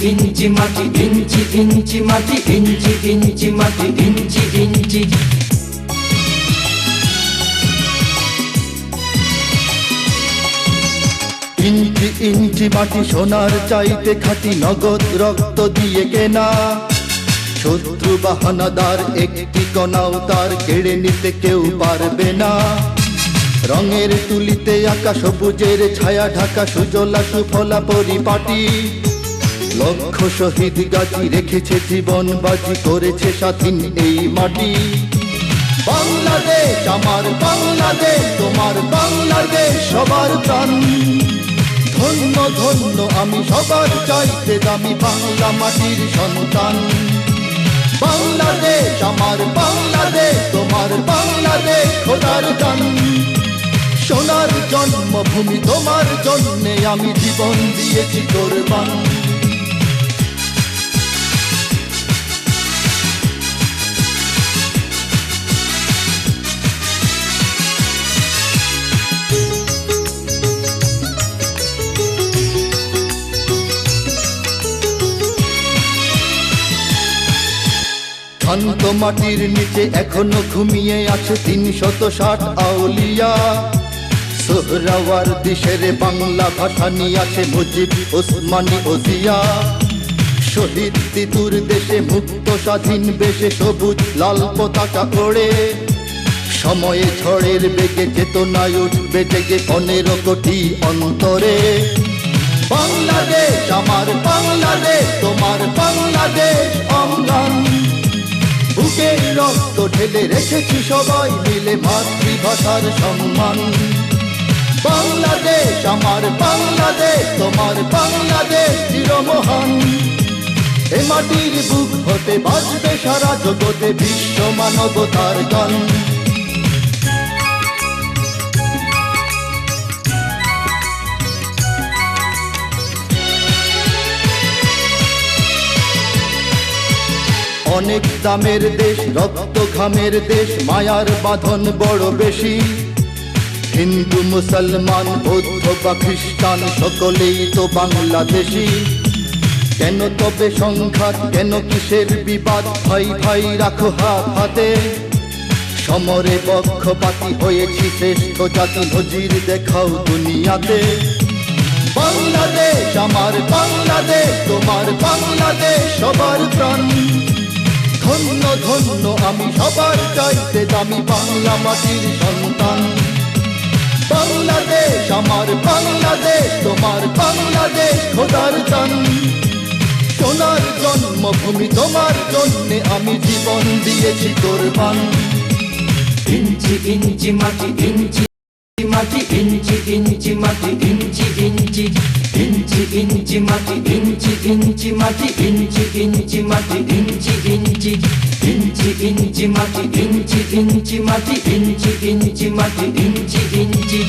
ইঞ্চি মাটি, ইঞ্চি ইঞ্চি মাটি, ইঞ্চি ইঞ্চি মাটি, ইঞ্চি ইঞ্চি। ইঞ্চি ইঞ্চি মাটি সোনার চাইতে খাঁটি, নগদ রক্ত দিয়ে কেনা। শত্রু বাহানাদার একটি কণাও তার কেড়ে নিতে কেউ পারবে না। রঙের তুলিতে আঁকা সবুজের ছায়া ঢাকা সুজলা সুফলা পরিপাটি। লক্ষ শহীদ গাজী রেখেছে জীবন বাজি, করেছে স্বাধীন এই মাটি। বাংলাদেশ আমার বাংলাদেশ, তোমার বাংলাদেশ সবার প্রাণ। ধন্য ধন্য আমি সবার চাইতে দামি বাংলা মাটির সন্তান। বাংলাদেশ আমার বাংলাদেশ, তোমার বাংলাদেশ খোদার দান। সোনার জন্মভূমি তোমার জন্যে আমি জীবন দিয়েছি কোরবান। শান্ত মাটির নিচে এখনো ঘুমিয়ে আছে ৩৬০ আউলিয়া। সোহরাওয়ার্দী শেরে বাংলা ভাষা নিয়ে আছে মুজিব, ওসমানী ও জিয়া। শহীদ তিতুর দেশে মুক্ত স্বাধীন বেশে সবুজ লাল পতাকা ওড়ে। সময়ে ঝড়ের বেগে চেতনায় উঠবে জেগে ১৫ কোটি অন্তরে। বাংলাদেশ আমার বাংলাদেশ, তোমার বাংলাদেশ অম্লান। বুকের রক্ত ঢেলে রেখেছি সবাই মিলে মাতৃভাষার সম্মান। বাংলাদেশ আমার বাংলাদেশ, তোমার বাংলাদেশ চিরমহান। এ মাটির বুক হতে বাজবে সারা জগতে বিশ্ব মানবতার গান। অনেক দামের দেশ, রক্ত ঘামের দেশ, মায়ার বাঁধন বড় বেশি। হিন্দু মুসলমান বৌদ্ধ বা খ্রিস্টান সকলেই তো বাংলাদেশি। কেন তবে সংঘাত, কেন কিসের বিবাদ? ভাই ভাই রাখো হাত হাতে। সমরে পক্ষপাতী হয়েছি শ্রেষ্ঠ জাতি, নজির দেখাও দুনিয়াতে। বাংলাদেশ আমার বাংলাদেশ, তোমার বাংলাদেশ সবার প্রাণ। ধন্য ধন্য আমি সবার চাইতে দামি বাংলা মাটির সন্তান। বাংলাদেশ আমার বাংলাদেশ, তোমার বাংলাদেশ খোদার দান। সোনার জন্মভূমি তোমার জন্যে আমি জীবন দিয়েছি কোরবান। ইঞ্চি ইঞ্চি মাটি, ইঞ্চি মাটি, ইঞ্চি ইঞ্চি মাটি, ইঞ্চি ইঞ্চি। ইঞ্চি ইঞ্চি মাটি, ইঞ্চি ইঞ্চি মাটি, ইঞ্চি ইঞ্চি মাটি, ইঞ্চি ইঞ্চি। ইঞ্চি ইঞ্চি মাটি, ইঞ্চি ইঞ্চি মাটি, ইঞ্চি ইঞ্চি মাটি, ইঞ্চি ইঞ্চি।